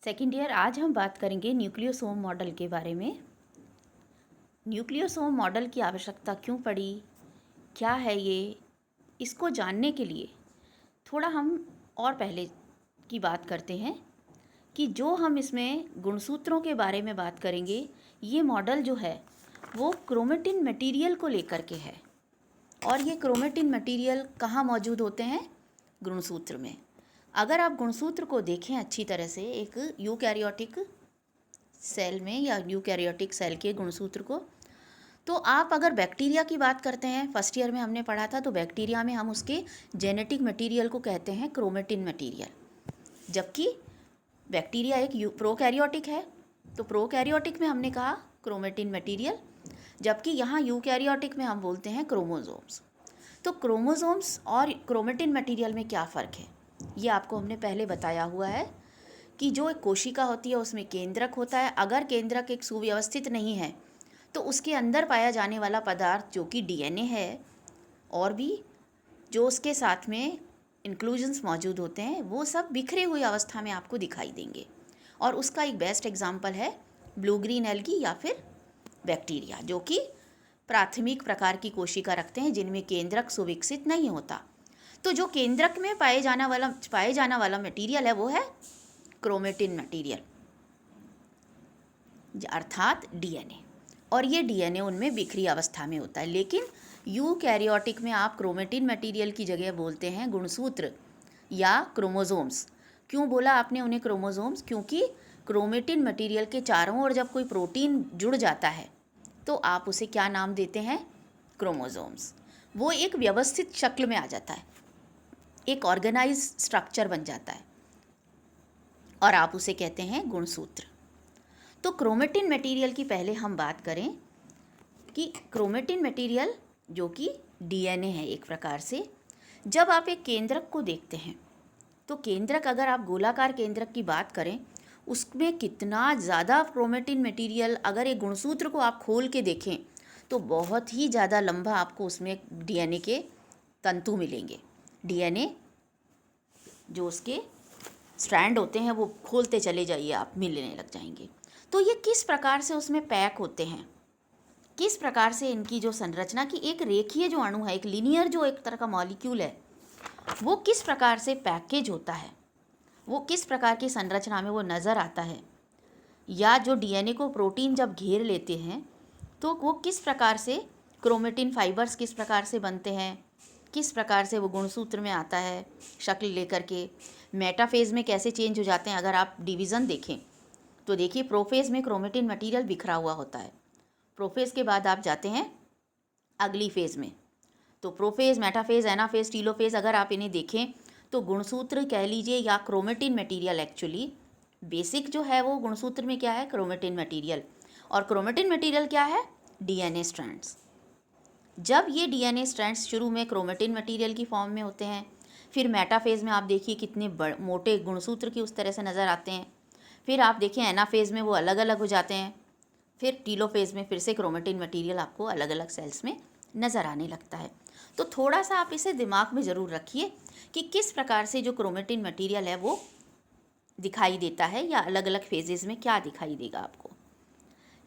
Second year आज हम बात करेंगे न्यूक्लियोसोम मॉडल के बारे में। न्यूक्लियोसोम मॉडल की आवश्यकता क्यों पड़ी, क्या है ये, इसको जानने के लिए थोड़ा हम और पहले की बात करते हैं कि जो हम इसमें गुणसूत्रों के बारे में बात करेंगे, ये मॉडल जो है वो क्रोमेटिन मटेरियल को लेकर के है। और ये क्रोमेटिन मटेरियल कहाँ मौजूद होते हैं? गुणसूत्र में। अगर आप गुणसूत्र को देखें अच्छी तरह से, एक यूकैरियोटिक सेल में या यूकैरियोटिक सेल के गुणसूत्र को, तो आप अगर बैक्टीरिया की बात करते हैं, फर्स्ट ईयर में हमने पढ़ा था, तो बैक्टीरिया में हम उसके जेनेटिक मटेरियल को कहते हैं क्रोमेटिन मटेरियल। जबकि बैक्टीरिया एक प्रोकैरियोटिक है, तो प्रोकैरियोटिक में हमने कहा क्रोमेटिन मटेरियल, जबकि यहाँ यूकैरियोटिक में हम बोलते हैं क्रोमोसोम्स। तो क्रोमोसोम्स और क्रोमेटिन मटेरियल में क्या फ़र्क है, ये आपको हमने पहले बताया हुआ है कि जो एक कोशिका होती है उसमें केंद्रक होता है। अगर केंद्रक एक सुव्यवस्थित नहीं है तो उसके अंदर पाया जाने वाला पदार्थ जो कि डीएनए है, और भी जो उसके साथ में इंक्लूजन्स मौजूद होते हैं, वो सब बिखरे हुई अवस्था में आपको दिखाई देंगे। और उसका एक बेस्ट एग्जाम्पल है ब्लू ग्रीन एल्गी या फिर बैक्टीरिया, जो कि प्राथमिक प्रकार की कोशिका रखते हैं जिनमें केंद्रक सुविकसित नहीं होता। तो जो केंद्रक में पाए जाना वाला मटेरियल है वो है क्रोमेटिन मटेरियल, अर्थात डीएनए। और ये डीएनए उनमें बिखरी अवस्था में होता है। लेकिन यूकैरियोटिक में आप क्रोमेटिन मटेरियल की जगह बोलते हैं गुणसूत्र या क्रोमोसोम्स। क्यों बोला आपने उन्हें क्रोमोसोम्स? क्योंकि क्रोमेटिन मटेरियल के चारों ओर जब कोई प्रोटीन जुड़ जाता है तो आप उसे क्या नाम देते हैं? क्रोमोसोम्स। वो एक व्यवस्थित शक्ल में आ जाता है, एक ऑर्गेनाइज स्ट्रक्चर बन जाता है, और आप उसे कहते हैं गुणसूत्र। तो क्रोमेटिन मटेरियल की पहले हम बात करें कि क्रोमेटिन मटेरियल जो कि डीएनए है एक प्रकार से, जब आप एक केंद्रक को देखते हैं तो केंद्रक, अगर आप गोलाकार केंद्रक की बात करें, उसमें कितना ज़्यादा क्रोमेटिन मटेरियल, अगर एक गुणसूत्र को आप खोल के देखें तो बहुत ही ज़्यादा लंबा आपको उसमें डीएनए के तंतु मिलेंगे। डीएनए जो उसके स्ट्रैंड होते हैं वो खोलते चले जाइए, आप मिलने लग जाएंगे। तो ये किस प्रकार से उसमें पैक होते हैं, किस प्रकार से इनकी जो संरचना की एक रेखीय जो अणु है, एक लीनियर जो एक तरह का मॉलिक्यूल है, वो किस प्रकार से पैकेज होता है, वो किस प्रकार की संरचना में वो नज़र आता है। या जो डीएनए को प्रोटीन जब घेर लेते हैं तो वो किस प्रकार से क्रोमेटिन फाइबर्स किस प्रकार से बनते हैं, किस प्रकार से वो गुणसूत्र में आता है शक्ल लेकर के, मेटाफेज में कैसे चेंज हो जाते हैं। अगर आप डिवीज़न देखें तो देखिए, प्रोफेज में क्रोमेटिन मटेरियल बिखरा हुआ होता है, प्रोफेज के बाद आप जाते हैं अगली फेज़ में, तो प्रोफेज, मेटाफेज, एनाफेज, टीलोफेज, अगर आप इन्हें देखें तो गुणसूत्र कह लीजिए या क्रोमेटिन मटेरियल, एक्चुअली बेसिक जो है वो गुणसूत्र में क्या है? Chromatin material. और क्रोमेटिन मटेरियल क्या है? DNA strands. जब ये डीएनए स्ट्रैंड्स शुरू में क्रोमेटिन मटेरियल की फॉर्म में होते हैं, फिर मेटाफेज में आप देखिए कितने मोटे गुणसूत्र की उस तरह से नज़र आते हैं, फिर आप देखिए एनाफेज में वो अलग अलग हो जाते हैं, फिर टीलोफेज में फिर से क्रोमेटिन मटेरियल आपको अलग अलग सेल्स में नज़र आने लगता है। तो थोड़ा सा आप इसे दिमाग में ज़रूर रखिए कि किस प्रकार से जो क्रोमेटिन मटेरियल है वो दिखाई देता है, या अलग अलग फेजेस में क्या दिखाई देगा आपको।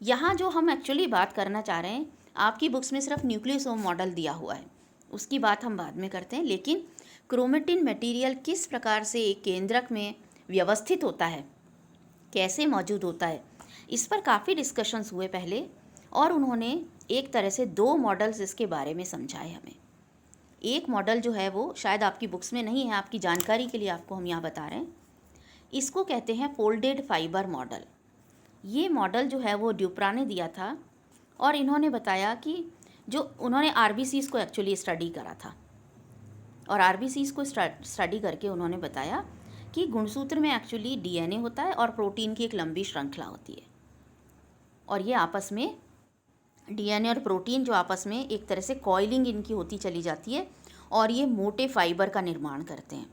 यहाँ जो हम एक्चुअली बात करना चाह रहे हैं, आपकी बुक्स में सिर्फ न्यूक्लियोसोम मॉडल दिया हुआ है, उसकी बात हम बाद में करते हैं। लेकिन क्रोमेटिन मटेरियल किस प्रकार से एक केंद्रक में व्यवस्थित होता है, कैसे मौजूद होता है, इस पर काफ़ी डिस्कशंस हुए पहले, और उन्होंने एक तरह से दो मॉडल्स इसके बारे में समझाए हमें। एक मॉडल जो है वो शायद आपकी बुक्स में नहीं है, आपकी जानकारी के लिए आपको हम यहाँ बता रहे हैं, इसको कहते हैं फोल्डेड फाइबर मॉडल। ये मॉडल जो है वो ड्यूप्रा ने दिया था, और इन्होंने बताया कि जो उन्होंने आरबीसीज़ को एक्चुअली स्टडी करा था, और आरबीसीज़ को स्टडी करके उन्होंने बताया कि गुणसूत्र में एक्चुअली डीएनए होता है और प्रोटीन की एक लंबी श्रृंखला होती है, और ये आपस में डीएनए और प्रोटीन जो आपस में एक तरह से कॉइलिंग इनकी होती चली जाती है, और ये मोटे फाइबर का निर्माण करते हैं।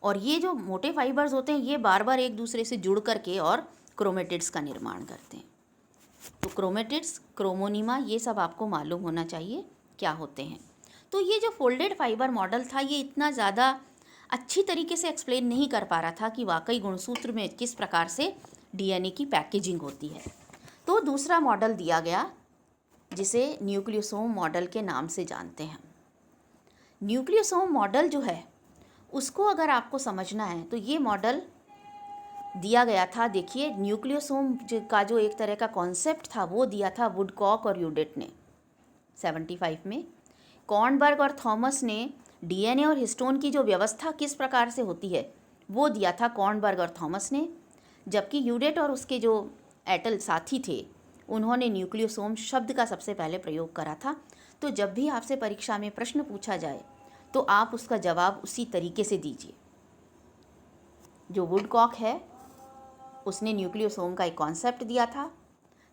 और ये जो मोटे फाइबर्स होते हैं ये बार बार एक दूसरे से जुड़ करके और क्रोमेटिड्स का निर्माण करते हैं। तो क्रोमेटिड्स, क्रोमोनीमा, ये सब आपको मालूम होना चाहिए क्या होते हैं। तो ये जो फोल्डेड फाइबर मॉडल था ये इतना ज़्यादा अच्छी तरीके से एक्सप्लेन नहीं कर पा रहा था कि वाकई गुणसूत्र में किस प्रकार से डीएनए की पैकेजिंग होती है। तो दूसरा मॉडल दिया गया जिसे न्यूक्लियोसोम मॉडल के नाम से जानते हैं। न्यूक्लियोसोम मॉडल जो है उसको अगर आपको समझना है तो ये मॉडल दिया गया था। देखिए, न्यूक्लियोसोम का जो एक तरह का कॉन्सेप्ट था वो दिया था वुडकॉक और यूडिट ने 75 में। कॉर्नबर्ग और थॉमस ने डीएनए और हिस्टोन की जो व्यवस्था किस प्रकार से होती है वो दिया था कॉर्नबर्ग और थॉमस ने, जबकि यूडेट और उसके जो एटल साथी थे उन्होंने न्यूक्लियोसोम शब्द का सबसे पहले प्रयोग करा था। तो जब भी आपसे परीक्षा में प्रश्न पूछा जाए तो आप उसका जवाब उसी तरीके से दीजिए। जो वुडकॉक है उसने न्यूक्लियोसोम का एक कॉन्सेप्ट दिया था।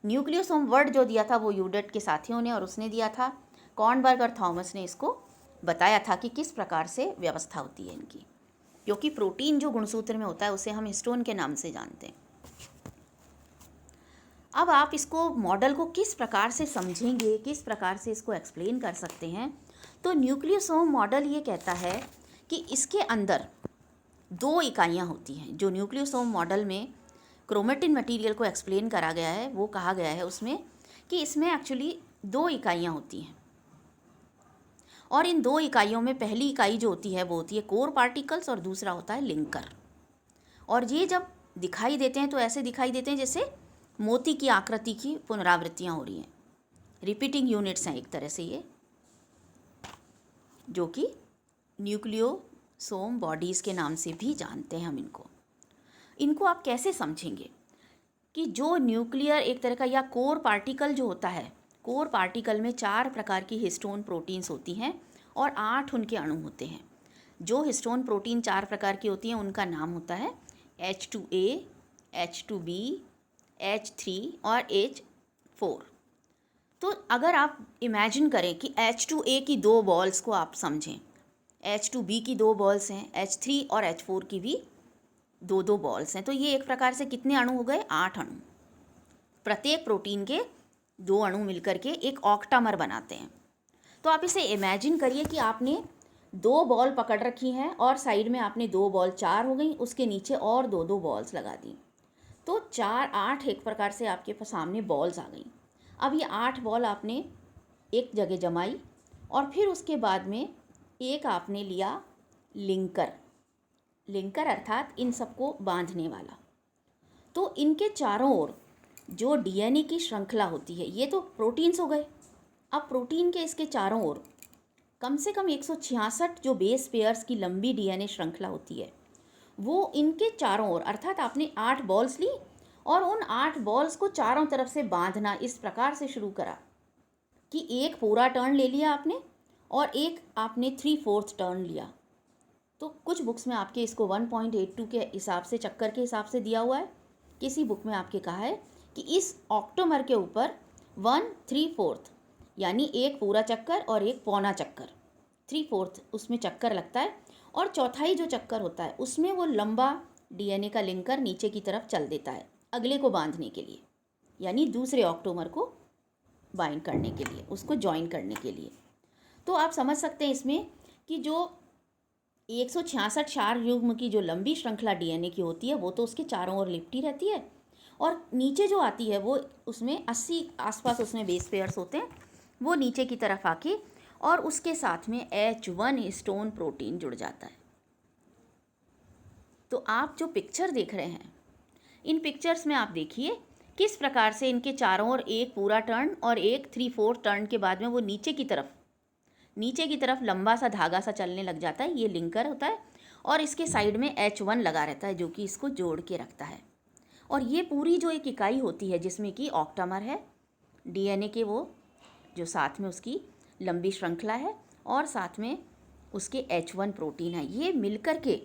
न्यूक्लियोसोम वर्ड जो दिया था वो यूडेट के साथियों ने और उसने दिया था। कॉर्नबर्ग और थॉमस ने इसको बताया था कि किस प्रकार से व्यवस्था होती है इनकी, क्योंकि प्रोटीन जो गुणसूत्र में होता है उसे हम हिस्टोन के नाम से जानते हैं। अब आप इसको मॉडल को किस प्रकार से समझेंगे, किस प्रकार से इसको एक्सप्लेन कर सकते हैं। तो न्यूक्लियोसोम मॉडल ये कहता है कि इसके अंदर 2 इकाइयाँ होती हैं। जो न्यूक्लियोसोम मॉडल में क्रोमेटिन मटेरियल को एक्सप्लेन करा गया है वो कहा गया है उसमें कि इसमें एक्चुअली 2 इकाइयाँ होती हैं, और इन 2 इकाइयों में पहली इकाई जो होती है वो होती है कोर पार्टिकल्स और दूसरा होता है लिंकर। और ये जब दिखाई देते हैं तो ऐसे दिखाई देते हैं जैसे मोती की आकृति की पुनरावृत्तियाँ हो रही हैं, रिपीटिंग यूनिट्स हैं एक तरह से ये, जो कि न्यूक्लियोसोम बॉडीज़ के नाम से भी जानते हैं हम इनको आप कैसे समझेंगे कि जो न्यूक्लियर एक तरह का या कोर पार्टिकल जो होता है, कोर पार्टिकल में 4 प्रकार की हिस्टोन प्रोटीन्स होती हैं और 8 उनके अणु होते हैं। जो हिस्टोन प्रोटीन 4 प्रकार की होती हैं उनका नाम होता है H2A, H2B, H3 और H4। तो अगर आप इमेजिन करें कि H2A की 2 बॉल्स को आप समझें, H2B की 2 बॉल्स हैं, H3 और H4 की भी 2 बॉल्स हैं, तो ये एक प्रकार से कितने अणु हो गए? 8 अणु। प्रत्येक प्रोटीन के 2 अणु मिलकर के एक ऑक्टामर बनाते हैं। तो आप इसे इमेजिन करिए कि आपने 2 बॉल पकड़ रखी हैं और साइड में आपने 2 बॉल 4 हो गई, उसके नीचे और 2 बॉल्स लगा दी, तो 4 8 एक प्रकार से आपके सामने बॉल्स आ गई। अब ये 8 बॉल आपने एक जगह जमाई और फिर उसके बाद में एक आपने लिया लिंकर अर्थात इन सबको बांधने वाला। तो इनके चारों ओर जो डीएनए की श्रृंखला होती है, ये तो प्रोटीन्स हो गए। अब प्रोटीन के इसके चारों ओर कम से कम 166 जो बेस पेयर्स की लंबी डीएनए श्रृंखला होती है, वो इनके चारों ओर अर्थात आपने 8 बॉल्स ली और उन 8 बॉल्स को चारों तरफ से बांधना इस प्रकार से शुरू करा कि एक पूरा टर्न ले लिया आपने और एक आपने 3/4 टर्न लिया। तो कुछ बुक्स में आपके इसको 1.82 के हिसाब से, चक्कर के हिसाब से दिया हुआ है। किसी बुक में आपके कहा है कि इस ऑक्टोमर के ऊपर 1/3 यानी एक पूरा चक्कर और एक पौना चक्कर, 3/4 उसमें चक्कर लगता है, और चौथाई जो चक्कर होता है उसमें वो लंबा डीएनए का लिंकर नीचे की तरफ चल देता है अगले को बांधने के लिए, यानी दूसरे ऑक्टोमर को बाइंड करने के लिए, उसको ज्वाइन करने के लिए। तो आप समझ सकते हैं इसमें कि जो 166 क्षार युग्म की जो लंबी श्रृंखला डीएनए की होती है वो तो उसके चारों ओर लिपटी रहती है, और नीचे जो आती है वो उसमें 80 आसपास उसमें बेस पेयर्स होते हैं, वो नीचे की तरफ आके और उसके साथ में H1 हिस्टोन प्रोटीन जुड़ जाता है। तो आप जो पिक्चर देख रहे हैं, इन पिक्चर्स में आप देखिए किस प्रकार से इनके चारों ओर एक पूरा टर्न और एक 3/4 टर्न के बाद में वो नीचे की तरफ लंबा सा धागा सा चलने लग जाता है। ये लिंकर होता है और इसके साइड में H1 लगा रहता है जो कि इसको जोड़ के रखता है। और ये पूरी जो एक इकाई होती है जिसमें कि ऑक्टामर है, डीएनए के वो जो साथ में उसकी लंबी श्रृंखला है और साथ में उसके H1 प्रोटीन है, ये मिलकर के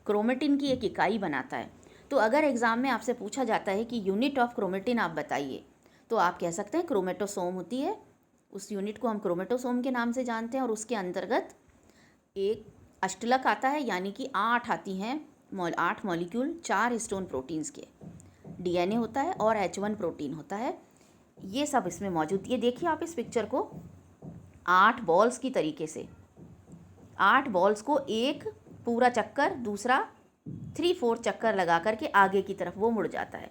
क्रोमेटिन की एक इकाई बनाता है। तो अगर एग्ज़ाम में आपसे पूछा जाता है कि यूनिट ऑफ क्रोमेटिन आप बताइए, तो आप कह सकते हैं क्रोमेटोसोम होती है, उस यूनिट को हम क्रोमेटोसोम के नाम से जानते हैं। और उसके अंतर्गत एक अष्टलक आता है, यानी कि 8 आती हैं 8 मॉलिक्यूल 4 हिस्टोन प्रोटीन्स के, डीएनए होता है और H1 प्रोटीन होता है, ये सब इसमें मौजूद। ये देखिए आप इस पिक्चर को 8 बॉल्स की तरीके से, 8 बॉल्स को एक पूरा चक्कर, दूसरा 3/4 चक्कर लगा करके आगे की तरफ वो मुड़ जाता है।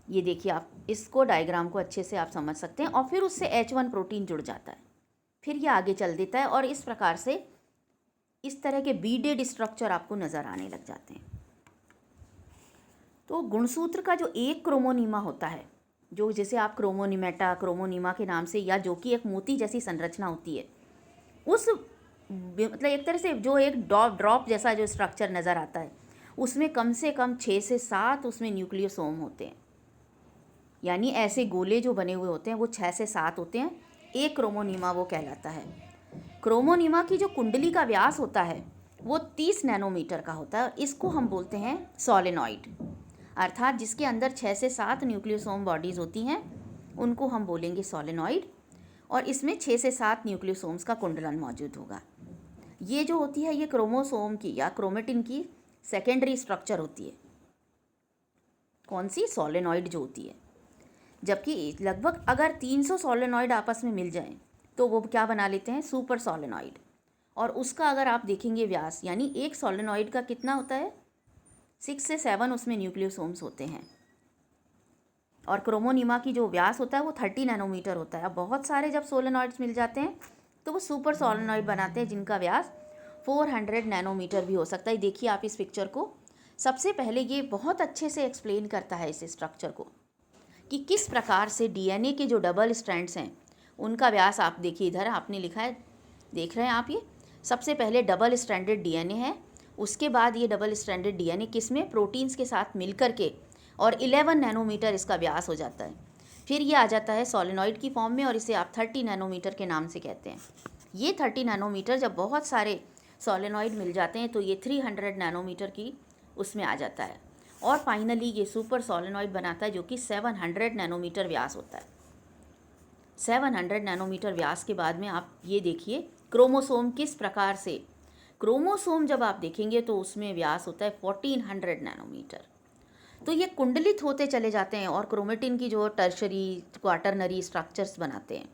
ये देखिए, आप इसको डायग्राम को अच्छे से आप समझ सकते हैं। और फिर उससे H1 प्रोटीन जुड़ जाता है, फिर ये आगे चल देता है और इस प्रकार से इस तरह के बीडेड स्ट्रक्चर आपको नज़र आने लग जाते हैं। तो गुणसूत्र का जो एक क्रोमोनीमा होता है, जो जैसे आप क्रोमोनीमेटा, क्रोमोनीमा के नाम से, या जो कि एक मोती जैसी संरचना होती है, उस मतलब एक तरह से जो एक ड्रॉप जैसा जो स्ट्रक्चर नज़र आता है, उसमें कम से कम 6 से 7 उसमें न्यूक्लियोसोम होते हैं। यानी ऐसे गोले जो बने हुए होते हैं वो 6 से 7 होते हैं। एक क्रोमोनीमा वो कहलाता है। क्रोमोनीमा की जो कुंडली का व्यास होता है वो 30 नैनोमीटर का होता है। इसको हम बोलते हैं सोलेनॉइड, अर्थात जिसके अंदर 6 से 7 न्यूक्लियोसोम बॉडीज़ होती हैं उनको हम बोलेंगे सोलेनॉइड। और इसमें 6 से 7 न्यूक्लियोसोम्स का कुंडलन मौजूद होगा। ये जो होती है ये क्रोमोसोम की या क्रोमेटिन की सेकेंडरी स्ट्रक्चर होती है। कौन सी? सोलेनॉइड जो होती है। जबकि लगभग अगर 300 सोलेनॉइड आपस में मिल जाएं तो वो क्या बना लेते हैं? Super solenoid. और उसका अगर आप देखेंगे व्यास, यानी एक सोलेनॉइड का कितना होता है? 6 से 7 उसमें न्यूक्लियोसोम्स होते हैं। और क्रोमोनीमा की जो व्यास होता है वो 30 नैनोमीटर होता है। अब बहुत सारे जब सोलेनॉइड्स मिल जाते हैं तो वो सुपर सोलेनॉइड बनाते हैं जिनका व्यास 400 नैनोमीटर भी हो सकता है। देखिए आप इस पिक्चर को। सबसे पहले ये बहुत अच्छे से एक्सप्लेन करता है इस स्ट्रक्चर को कि किस प्रकार से डीएनए के जो डबल स्ट्रैंड्स हैं उनका व्यास, आप देखिए इधर आपने लिखा है, देख रहे हैं आप ये। सबसे पहले डबल स्ट्रैंडेड डीएनए है, उसके बाद ये डबल स्ट्रैंडेड डीएनए किसमें? प्रोटीन्स के साथ मिलकर के, और 11 नैनोमीटर इसका व्यास हो जाता है। फिर ये आ जाता है सोलेनॉइड की फॉर्म में और इसे आप 30 नैनोमीटर के नाम से कहते हैं। ये 30 नैनोमीटर जब बहुत सारे सोलेनॉइड मिल जाते हैं तो ये 300 नैनोमीटर की उसमें आ जाता है। और फाइनली ये सुपर सोलेनॉइड बनाता है जो कि 700 नैनोमीटर व्यास होता है। 700 नैनोमीटर व्यास के बाद में आप ये देखिए क्रोमोसोम किस प्रकार से, क्रोमोसोम जब आप देखेंगे तो उसमें व्यास होता है 1400 नैनोमीटर। तो ये कुंडलित होते चले जाते हैं और क्रोमेटिन की जो टर्शरी क्वाटरनरी स्ट्रक्चर्स बनाते हैं,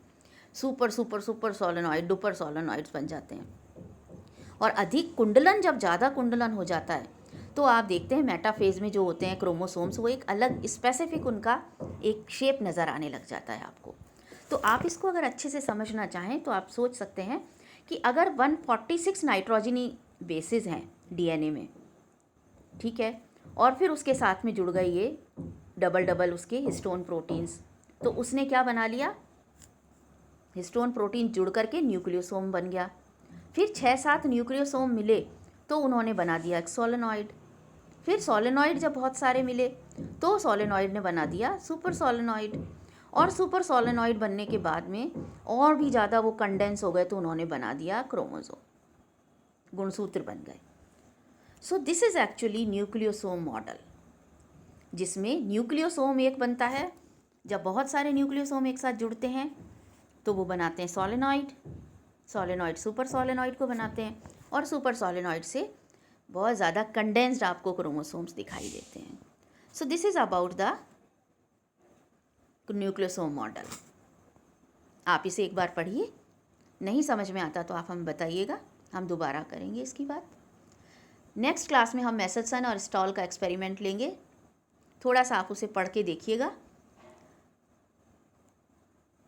super super super solenoid, duper solenoids बन जाते हैं। और अधिक कुंडलन, जब ज़्यादा कुंडलन हो जाता है तो आप देखते हैं मेटाफेज में जो होते हैं क्रोमोसोम्स, वो एक अलग स्पेसिफिक उनका एक शेप नज़र आने लग जाता है आपको। तो आप इसको अगर अच्छे से समझना चाहें तो आप सोच सकते हैं कि अगर 146 नाइट्रोजनी बेसिस हैं डीएनए में, ठीक है, और फिर उसके साथ में जुड़ गए ये डबल उसके हिस्टोन प्रोटीन्स, तो उसने क्या बना लिया? हिस्टोन प्रोटीन जुड़ करके न्यूक्लियोसोम बन गया। फिर 6-7 न्यूक्लियोसोम मिले तो उन्होंने बना दिया एक सोलेनॉइड। फिर सोलेनॉइड जब बहुत सारे मिले तो सोलेनॉइड ने बना दिया सुपर सोलेनॉइड। और सुपर सोलेनॉइड बनने के बाद में और भी ज़्यादा वो कंडेंस हो गए तो उन्होंने बना दिया क्रोमोसोम, गुणसूत्र बन गए। So this is actually nucleosome model, जिसमें न्यूक्लियोसोम एक बनता है। जब बहुत सारे न्यूक्लियोसोम एक साथ जुड़ते हैं तो वो बनाते हैं सोलेनॉइड। सोलेनॉइड सुपर सोलेनॉइड को बनाते हैं और सुपर सोलेनॉइड से बहुत ज़्यादा कंडेंस्ड आपको क्रोमोसोम्स दिखाई देते हैं। So this is about the nucleosome model. आप इसे एक बार पढ़िए, नहीं समझ में आता तो आप हमें बताइएगा, हम दोबारा करेंगे इसकी बात। नेक्स्ट क्लास में हम मेसेल्सन और स्टॉल का एक्सपेरिमेंट लेंगे। थोड़ा सा आप उसे पढ़ के देखिएगा।